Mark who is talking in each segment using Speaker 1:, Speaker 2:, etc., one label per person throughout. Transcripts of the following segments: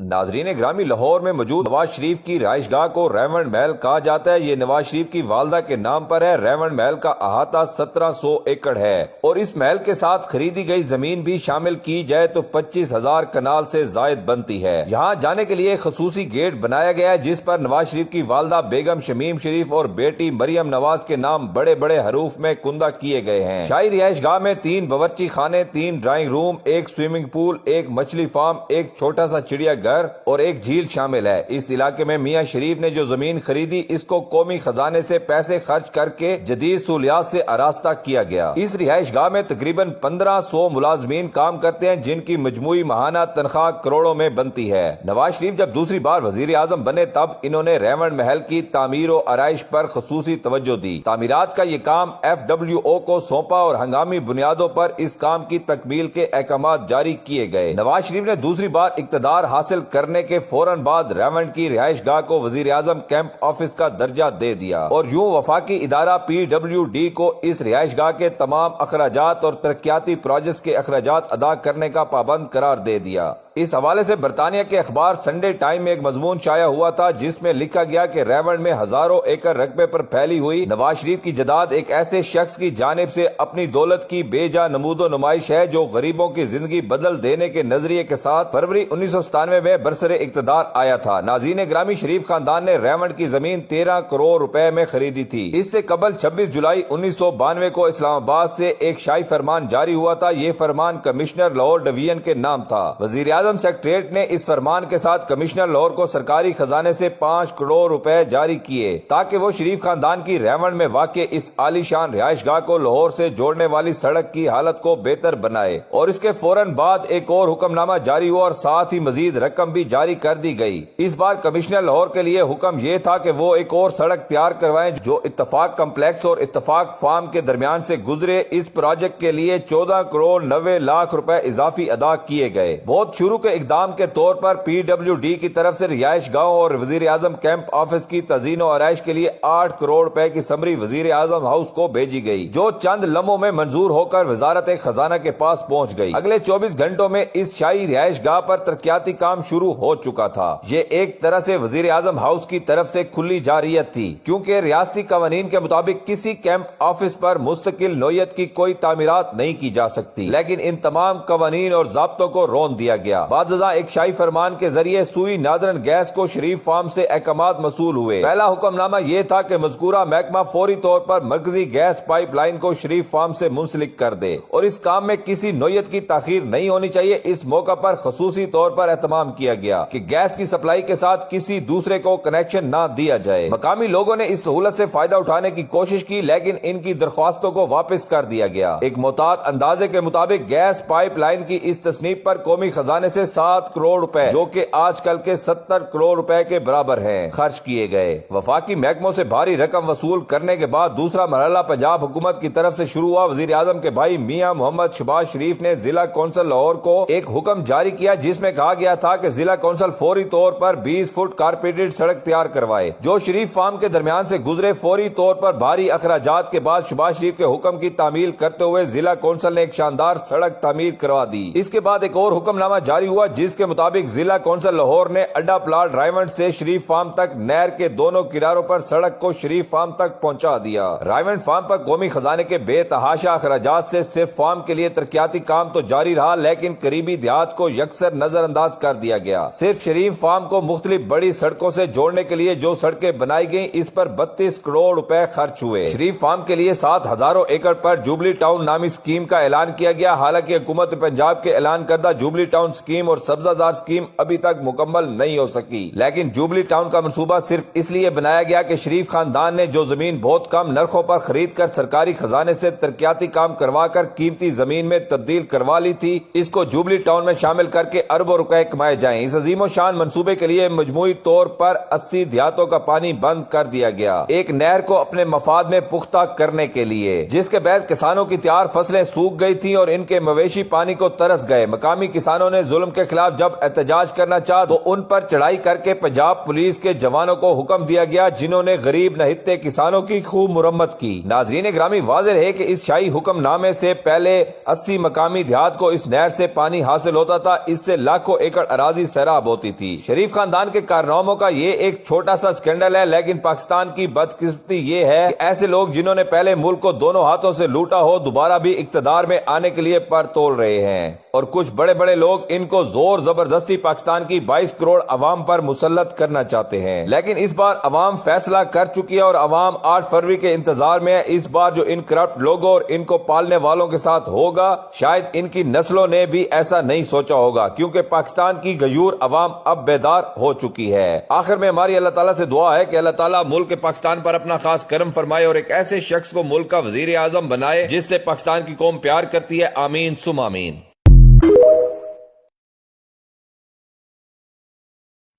Speaker 1: ناظرین گرامی، لاہور میں موجود نواز شریف کی رہائش گاہ کو ریونڈ محل کہا جاتا ہے۔ یہ نواز شریف کی والدہ کے نام پر ہے۔ ریونڈ محل کا احاطہ 1700 ایکڑ ہے اور اس محل کے ساتھ خریدی گئی زمین بھی شامل کی جائے تو 25,000 کنال سے زائد بنتی ہے۔ یہاں جانے کے لیے خصوصی گیٹ بنایا گیا ہے جس پر نواز شریف کی والدہ بیگم شمیم شریف اور بیٹی مریم نواز کے نام بڑے بڑے حروف میں کندہ کیے گئے ہیں۔ شاہی رہائش گاہ میں 3 باورچی خانے، 3 ڈرائنگ روم، 1 سوئمنگ پول، 1 مچھلی فارم، 1 چھوٹا سا چڑیا گھر اور 1 جھیل شامل ہے۔ اس علاقے میں میاں شریف نے جو زمین خریدی اس کو قومی خزانے سے پیسے خرچ کر کے جدید سہولیات سے آراستہ کیا گیا۔ اس رہائش گاہ میں تقریباً 1500 ملازمین کام کرتے ہیں جن کی مجموعی ماہانہ تنخواہ کروڑوں میں بنتی ہے۔ نواز شریف جب دوسری بار وزیر اعظم بنے تب انہوں نے ریونڈ محل کی تعمیر و آرائش پر خصوصی توجہ دی۔ تعمیرات کا یہ کام FWO کو سونپا اور ہنگامی بنیادوں پر اس کام کی تکمیل کے احکامات جاری کیے گئے۔ نواز شریف نے دوسری بار اقتدار حاصل کرنے کے فوراً بعد ریونڈ کی رہائش گاہ کو وزیر اعظم کیمپ آفس کا درجہ دے دیا اور یوں وفاقی ادارہ PWD کو اس رہائش گاہ کے تمام اخراجات اور ترقیاتی پروجیکٹس کے اخراجات ادا کرنے کا پابند قرار دے دیا۔ اس حوالے سے برطانیہ کے اخبار سنڈے ٹائم میں ایک مضمون شائع ہوا تھا جس میں لکھا گیا کہ ریونڈ میں ہزاروں ایکڑ رقبے پر پھیلی ہوئی نواز شریف کی جائیداد ایک ایسے شخص کی جانب سے اپنی دولت کی بے جا نمود و نمائش ہے جو غریبوں کی زندگی بدل دینے کے نظریے کے ساتھ فروری 1997 میں برسر اقتدار آیا تھا۔ ناظرین گرامی، شریف خاندان نے ریونڈ کی زمین 13 کروڑ روپے میں خریدی تھی۔ اس سے قبل 26 جولائی 1992 کو اسلام آباد سے ایک شاہی فرمان جاری ہوا تھا۔ یہ فرمان کمشنر لاہور ڈویژن کے نام تھا۔ وزیر اعظم سیکریٹریٹ نے اس فرمان کے ساتھ کمشنر لاہور کو سرکاری خزانے سے 5 کروڑ روپے جاری کیے تاکہ وہ شریف خاندان کی ریونڈ میں واقع اس عالی شان رہائش گاہ کو لاہور سے جوڑنے والی سڑک کی حالت کو بہتر بنائے، اور اس کے فوراً بعد ایک اور حکم نامہ جاری ہوا اور ساتھ ہی مزید رقم بھی جاری کر دی گئی۔ اس بار کمشنر لاہور کے لیے حکم یہ تھا کہ وہ ایک اور سڑک تیار کروائیں جو اتفاق کمپلیکس اور اتفاق فارم کے درمیان سے گزرے۔ اس پروجیکٹ کے لیے 14 کروڑ 90 لاکھ روپے اضافی ادا کیے گئے۔ بہت شروع کے اقدام کے طور پر PWD کی طرف سے رہائش گاہوں اور وزیر اعظم کیمپ آفس کی تزئین و آرائش کے لیے 8 کروڑ روپے کی سمری وزیر اعظم ہاؤس کو بھیجی گئی جو چند لمحوں میں منظور ہو کر وزارت خزانہ کے پاس پہنچ گئی۔ اگلے 24 گھنٹوں میں اس شاہی رہائش گاہ پر ترقیاتی کام شروع ہو چکا تھا۔ یہ ایک طرح سے وزیر اعظم ہاؤس کی طرف سے کھلی جارحیت تھی کیونکہ ریاستی قوانین کے مطابق کسی کیمپ آفس پر مستقل نوعیت کی کوئی تعمیرات نہیں کی جا سکتی، لیکن ان تمام قوانین اور ضابطوں کو رون دیا گیا۔ بعد ازاں ایک شاہی فرمان کے ذریعے سوئی نادرن گیس کو شریف فارم سے احکامات موصول ہوئے۔ پہلا حکم نامہ یہ تھا کہ مذکورہ محکمہ فوری طور پر مرکزی گیس پائپ لائن کو شریف فارم سے منسلک کر دے اور اس کام میں کسی نوعیت کی تاخیر نہیں ہونی چاہیے۔ اس موقع پر خصوصی طور پر اہتمام کیا گیا کہ گیس کی سپلائی کے ساتھ کسی دوسرے کو کنیکشن نہ دیا جائے۔ مقامی لوگوں نے اس سہولت سے فائدہ اٹھانے کی کوشش کی لیکن ان کی درخواستوں کو واپس کر دیا گیا۔ ایک محتاط اندازے کے مطابق گیس پائپ لائن کی اس تصنیف پر قومی خزانے سے 7 کروڑ روپے جو کہ آج کل کے 70 کروڑ روپے کے برابر ہیں خرچ کیے گئے۔ وفاقی محکموں سے بھاری رقم وصول کرنے کے بعد دوسرا مرحلہ پنجاب حکومت کی طرف سے شروع ہوا۔ وزیر اعظم کے بھائی میاں محمد شہباز شریف نے ضلع کونسل لاہور کو ایک حکم جاری کیا جس میں کہا گیا تھا کہ ضلع کونسل فوری طور پر 20 فٹ کارپیٹڈ سڑک تیار کروائے جو شریف فارم کے درمیان سے گزرے۔ فوری طور پر بھاری اخراجات کے بعد شہباز شریف کے حکم کی تعمیل کرتے ہوئے ضلع کونسل نے ایک شاندار سڑک تعمیر کروا دی۔ اس کے بعد ایک اور حکم نامہ جاری ہوا جس کے مطابق ضلع کونسل لاہور نے اڈا پلاٹ رائیونڈ سے شریف فارم تک نہر کے دونوں کناروں پر سڑک کو شریف فارم تک پہنچا دیا۔ رائیونڈ فارم پر قومی خزانے کے بے تحاشا اخراجات سے صرف فارم کے لیے ترقیاتی کام تو جاری رہا لیکن قریبی دیہات کو یکسر نظر انداز کر دیا گیا۔ صرف شریف فارم کو مختلف بڑی سڑکوں سے جوڑنے کے لیے جو سڑکیں بنائی گئیں اس پر 32 کروڑ روپے خرچ ہوئے۔ شریف فارم کے لیے 7 ہزاروں ایکڑ پر جوبلی ٹاؤن نامی اسکیم کا اعلان کیا گیا۔ حالانکہ حکومت پنجاب کے اعلان کردہ جوبلی ٹاؤن اسکیم اور سبزہ زار اسکیم ابھی تک مکمل نہیں ہو سکی، لیکن جوبلی ٹاؤن کا منصوبہ صرف اس لیے بنایا گیا کہ شریف خاندان نے جو زمین بہت کم نرخوں پر خرید کر سرکاری خزانے سے ترقیاتی کام کروا کر قیمتی زمین میں تبدیل کروا لی تھی اس کو جوبلی ٹاؤن میں شامل کر کے اربوں روپے کمائے جائیں۔ اس عظیم و شان منصوبے کے لیے مجموعی طور پر 80 دیہاتوں کا پانی بند کر دیا گیا ایک نہر کو اپنے مفاد میں پختہ کرنے کے لیے، جس کے بعد کسانوں کی تیار فصلیں سوکھ گئی تھیں اور ان کے مویشی پانی کو ترس گئے۔ مقامی کسانوں نے ظلم کے خلاف جب احتجاج کرنا چاہ تو ان پر چڑھائی کر کے پنجاب پولیس کے جوانوں کو حکم دیا گیا، جنہوں نے غریب نہتے کسانوں کی خوب مرمت کی۔ ناظرین گرامی، واضح ہے کہ اس شاہی حکم نامے سے پہلے 80 مقامی دیہات کو اس نہر سے پانی حاصل ہوتا تھا، اس سے لاکھوں ایکڑ اراضی سیراب ہوتی تھی۔ شریف خاندان کے کارناموں کا یہ ایک چھوٹا سا سکینڈل ہے، لیکن پاکستان کی بدقسمتی یہ ہے کہ ایسے لوگ جنہوں نے پہلے ملک کو دونوں ہاتھوں سے لوٹا ہو، دوبارہ بھی اقتدار میں آنے کے لیے پر تول رہے ہیں، اور کچھ بڑے بڑے لوگ ان کو زور زبردستی پاکستان کی 22 کروڑ عوام پر مسلط کرنا چاہتے ہیں۔ لیکن اس بار عوام فیصلہ کر چکی ہے اور عوام 8 فروری کے انتظار میں ہے۔ اس بار جو ان کرپٹ لوگوں اور ان کو پالنے والوں کے ساتھ ہوگا، شاید ان کی نسلوں نے بھی ایسا نہیں سوچا ہوگا، کیونکہ پاکستان کی غیور عوام اب بیدار ہو چکی ہے۔ آخر میں ہماری اللہ تعالیٰ سے دعا ہے کہ اللہ تعالیٰ ملک پاکستان پر اپنا خاص کرم فرمائے اور ایک ایسے شخص کو ملک کا وزیر اعظم بنائے جس سے پاکستان کی قوم پیار کرتی ہے۔ آمین ثم آمین۔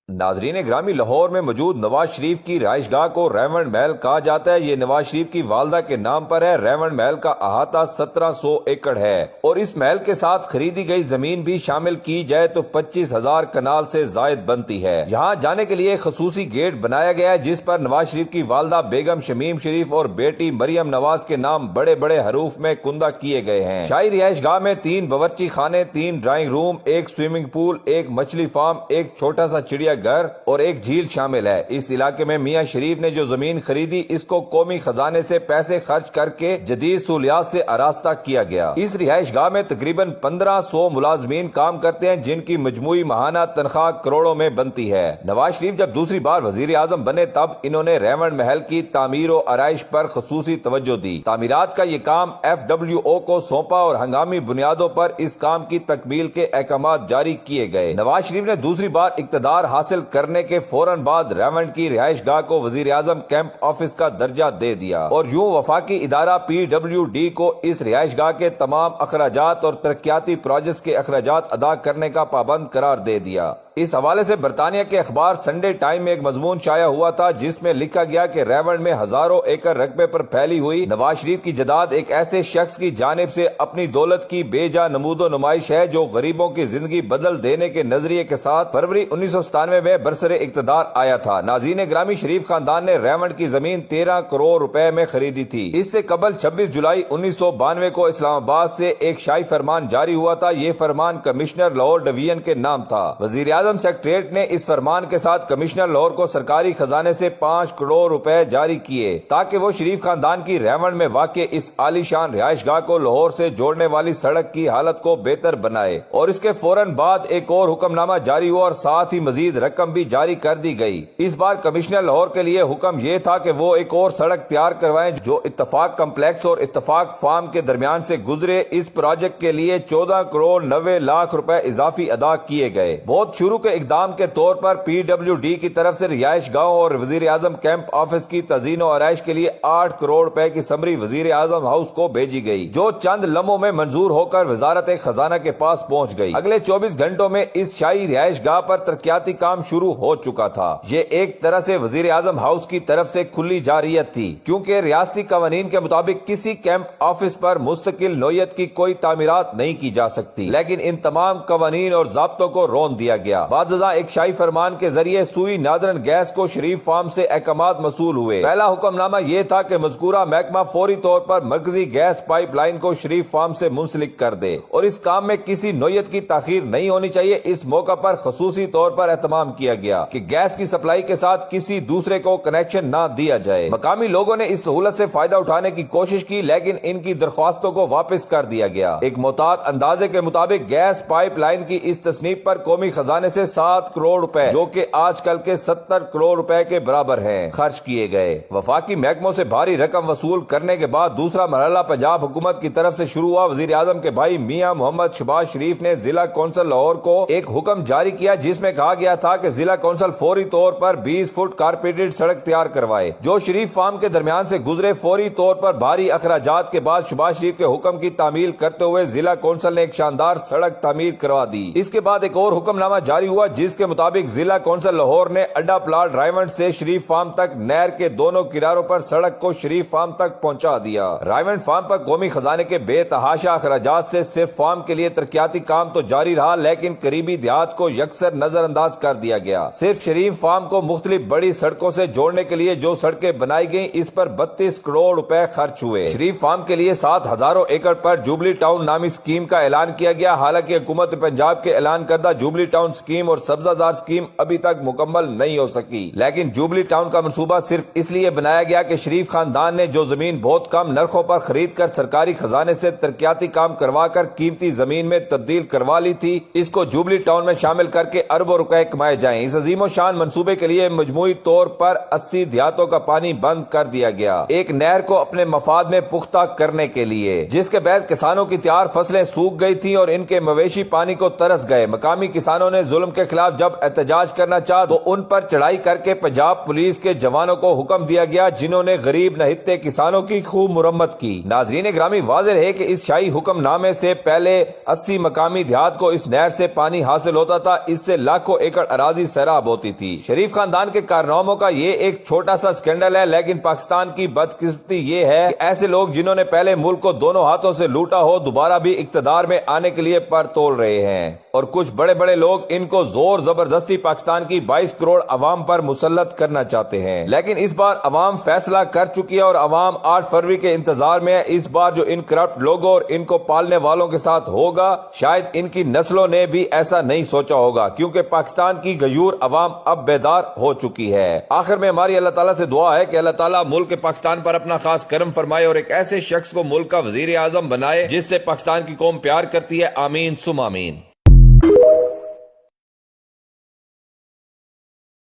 Speaker 1: ناظرین گرامی، لاہور میں موجود نواز شریف کی رہائش گاہ کو ریونڈ محل کہا جاتا ہے۔ یہ نواز شریف کی والدہ کے نام پر ہے۔ ریونڈ محل کا احاطہ 1700 ایکڑ ہے اور اس محل کے ساتھ خریدی گئی زمین بھی شامل کی جائے تو 25,000 کنال سے زائد بنتی ہے۔ یہاں جانے کے لیے خصوصی گیٹ بنایا گیا ہے، جس پر نواز شریف کی والدہ بیگم شمیم شریف اور بیٹی مریم نواز کے نام بڑے بڑے حروف میں کندہ کیے گئے ہیں۔ شاہی رہائش گاہ میں 3 باورچی خانے، 3 ڈرائنگ روم، 1 سوئمنگ پول، 1 مچھلی فارم، 1 چھوٹا سا چڑیا گھر اور 1 جھیل شامل ہے۔ اس علاقے میں میاں شریف نے جو زمین خریدی، اس کو قومی خزانے سے پیسے خرچ کر کے جدید سہولیات سے آراستہ کیا گیا۔ اس رہائش گاہ میں تقریباً 1500 ملازمین کام کرتے ہیں، جن کی مجموعی ماہانہ تنخواہ کروڑوں میں بنتی ہے۔ نواز شریف جب دوسری بار وزیر اعظم بنے تب انہوں نے ریونڈ محل کی تعمیر و آرائش پر خصوصی توجہ دی۔ تعمیرات کا یہ کام FWO کو سونپا اور ہنگامی بنیادوں پر اس کام کی تکمیل کے احکامات جاری کیے گئے۔ نواز شریف نے دوسری بار اقتدار حاصل کرنے کے فوراً بعد ریونڈ کی رہائش گاہ کو وزیر اعظم کیمپ آفس کا درجہ دے دیا اور یوں وفاقی ادارہ PWD کو اس رہائش گاہ کے تمام اخراجات اور ترقیاتی پروجیکٹس کے اخراجات ادا کرنے کا پابند قرار دے دیا۔ اس حوالے سے برطانیہ کے اخبار سنڈے ٹائم میں ایک مضمون شائع ہوا تھا، جس میں لکھا گیا کہ ریونڈ میں ہزاروں ایکڑ رقبے پر پھیلی ہوئی نواز شریف کی جائیداد ایک ایسے شخص کی جانب سے اپنی دولت کی بے جا نمود و نمائش ہے جو غریبوں کی زندگی بدل دینے کے نظریے کے ساتھ فروری 1997 میں برسر اقتدار آیا تھا۔ ناظرین گرامی، شریف خاندان نے ریونڈ کی زمین 13 کروڑ روپے میں خریدی تھی۔ اس سے قبل 26 جولائی 1992 کو اسلام آباد سے ایک شاہی فرمان جاری ہوا تھا۔ یہ فرمان کمشنر لاہور ڈویژن کے نام تھا۔ وزیر اعظم سیکریٹریٹ نے اس فرمان کے ساتھ کمشنر لاہور کو سرکاری خزانے سے 5 کروڑ روپے جاری کیے تاکہ وہ شریف خاندان کی ریونڈ میں واقع اس عالی شان رہائش گاہ کو لاہور سے جوڑنے والی سڑک کی حالت کو بہتر بنائے، اور اس کے فوراً بعد ایک اور حکم نامہ جاری ہوا اور ساتھ ہی مزید رقم بھی جاری کر دی گئی۔ اس بار کمشنر لاہور کے لیے حکم یہ تھا کہ وہ ایک اور سڑک تیار کروائیں جو اتفاق کمپلیکس اور اتفاق فارم کے درمیان سے گزرے۔ اس پروجیکٹ کے لیے 14 کروڑ 90 لاکھ روپے اضافی ادا کیے گئے۔ بہت شروع کے اقدام کے طور پر PWD کی طرف سے رہائش گاہوں اور وزیر اعظم کیمپ آفس کی تزئین و آرائش کے لیے 8 کروڑ روپے کی سمری وزیر اعظم ہاؤس کو بھیجی گئی، جو چند لمحوں میں منظور ہو کر وزارت خزانہ کے پاس پہنچ گئی۔ اگلے 24 گھنٹوں میں اس شاہی رہائش گاہ پر ترقیاتی کام شروع ہو چکا تھا۔ یہ ایک طرح سے وزیر اعظم ہاؤس کی طرف سے کھلی جارحیت تھی، کیونکہ ریاستی قوانین کے مطابق کسی کیمپ آفس پر مستقل نوعیت کی کوئی تعمیرات نہیں کی جا سکتی، لیکن ان تمام قوانین اور ضابطوں کو رون دیا گیا۔ بعد ازاں ایک شاہی فرمان کے ذریعے سوئی نادرن گیس کو شریف فارم سے احکامات موصول ہوئے۔ پہلا حکم نامہ یہ تھا کہ مذکورہ محکمہ فوری طور پر مرکزی گیس پائپ لائن کو شریف فارم سے منسلک کر دے اور اس کام میں کسی نوعیت کی تاخیر نہیں ہونی چاہیے۔ اس موقع پر خصوصی طور پر اہتمام کیا گیا کہ گیس کی سپلائی کے ساتھ کسی دوسرے کو کنیکشن نہ دیا جائے۔ مقامی لوگوں نے اس سہولت سے فائدہ اٹھانے کی کوشش کی، لیکن ان کی درخواستوں کو واپس کر دیا گیا۔ ایک محتاط اندازے کے مطابق گیس پائپ لائن کی اس تصنیف پر قومی خزانے سے 7 کروڑ روپے، جو کہ آج کل کے 70 کروڑ روپے کے برابر ہیں، خرچ کیے گئے۔ وفاقی محکموں سے بھاری رقم وصول کرنے کے بعد دوسرا مرحلہ پنجاب حکومت کی طرف سے شروع ہوا۔ وزیر اعظم کے بھائی میاں محمد شہباز شریف نے ضلع کونسل لاہور کو ایک حکم جاری کیا، جس میں کہا گیا تھا کہ ضلع کونسل فوری طور پر 20 فٹ کارپیٹڈ سڑک تیار کروائے جو شریف فارم کے درمیان سے گزرے۔ فوری طور پر بھاری اخراجات کے بعد شہباز شریف کے حکم کی تعمیل کرتے ہوئے ضلع کونسل نے ایک شاندار سڑک تعمیر کروا دی۔ اس کے بعد ایک اور حکم نامہ جاری جاری ہوا جس کے مطابق ضلع کونسل لاہور نے اڈا پلاٹ رائیونڈ سے شریف فارم تک نہر کے دونوں کناروں پر سڑک کو شریف فارم تک پہنچا دیا۔ رائیونڈ فارم پر قومی خزانے کے بے تحاشا اخراجات سے صرف فارم کے لیے ترقیاتی کام تو جاری رہا، لیکن قریبی دیہات کو یکسر نظر انداز کر دیا گیا۔ صرف شریف فارم کو مختلف بڑی سڑکوں سے جوڑنے کے لیے جو سڑکیں بنائی گئیں اس پر 32 کروڑ روپے خرچ ہوئے۔ شریف فارم کے لیے 7,000 ایکڑ پر جوبلی ٹاؤن نامی اسکیم کا اعلان کیا گیا، حالانکہ حکومت پنجاب کے اعلان کردہ جوبلی ٹاؤن اسکیم اور سبزہ زار اسکیم ابھی تک مکمل نہیں ہو سکی، لیکن جوبلی ٹاؤن کا منصوبہ صرف اس لیے بنایا گیا کہ شریف خاندان نے جو زمین بہت کم نرخوں پر خرید کر سرکاری خزانے سے ترقیاتی کام کروا کر قیمتی زمین میں تبدیل کروا لی تھی، اس کو جوبلی ٹاؤن میں شامل کر کے اربوں روپے کمائے جائیں۔ اس عظیم و شان منصوبے کے لیے مجموعی طور پر 80 دیہاتوں کا پانی بند کر دیا گیا، ایک نہر کو اپنے مفاد میں پختہ کرنے کے لیے، جس کے بعد کسانوں کی تیار فصلیں سوکھ گئی تھی اور ان کے مویشی پانی کو ترس گئے۔ مقامی کسانوں نے ظلم کے خلاف جب احتجاج کرنا چاہا تو ان پر چڑھائی کر کے پنجاب پولیس کے جوانوں کو حکم دیا گیا، جنہوں نے غریب نہتے کسانوں کی خوب مرمت کی۔ ناظرین گرامی، واضح ہے کہ اس شاہی حکم نامے سے پہلے 80 مقامی دیہات کو اس نہر سے پانی حاصل ہوتا تھا، اس سے لاکھوں ایکڑ اراضی سیراب ہوتی تھی۔ شریف خاندان کے کارناموں کا یہ ایک چھوٹا سا سکینڈل ہے، لیکن پاکستان کی بدقسمتی یہ ہے کہ ایسے لوگ جنہوں نے پہلے ملک کو دونوں ہاتھوں سے لوٹا ہو، دوبارہ بھی اقتدار میں آنے کے لیے پر تول رہے ہیں، اور کچھ بڑے بڑے لوگ ان کو زور زبردستی پاکستان کی 22 کروڑ عوام پر مسلط کرنا چاہتے ہیں۔ لیکن اس بار عوام فیصلہ کر چکی ہے اور عوام 8 فروری کے انتظار میں ہے۔ اس بار جو ان کرپٹ لوگوں اور ان کو پالنے والوں کے ساتھ ہوگا، شاید ان کی نسلوں نے بھی ایسا نہیں سوچا ہوگا، کیونکہ پاکستان کی غیور عوام اب بیدار ہو چکی ہے۔ آخر میں ہماری اللہ تعالیٰ سے دعا ہے کہ اللہ تعالیٰ ملک پاکستان پر اپنا خاص کرم فرمائے اور ایک ایسے شخص کو ملک کا وزیر اعظم بنائے جس سے پاکستان کی قوم پیار کرتی ہے۔ آمین ثم آمین۔